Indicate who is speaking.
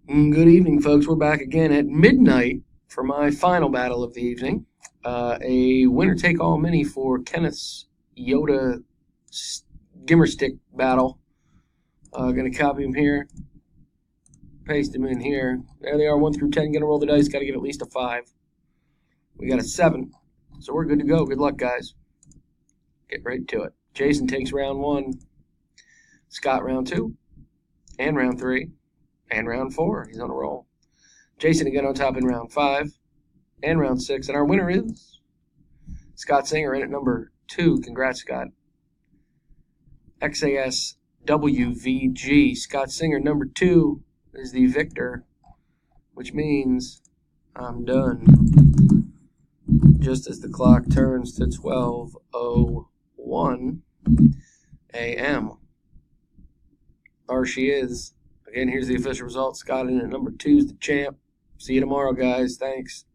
Speaker 1: Good evening, folks. We're back again at midnight for my final battle of the evening. A winner-take-all mini for Kenneth's Yoda Gimmer Stick battle. Going to copy them here, paste them in here. There they are, 1 through 10. Going to roll the dice. Got to get at least a 5. We got a 7, so we're good to go. Good luck, guys. Get right to it. Jason takes round 1. Scott round 2, and round 3. And round 4, he's on a roll. Jason again on top in round 5 and round 6. And our winner is Scott Singer in at number 2. Congrats, Scott. XASWVG. Scott Singer, number 2, is the victor, which means I'm done. Just as the clock turns to 12:01 a.m. There she is. Again, here's the official results. Scott in at number 2 is the champ. See you tomorrow, guys. Thanks.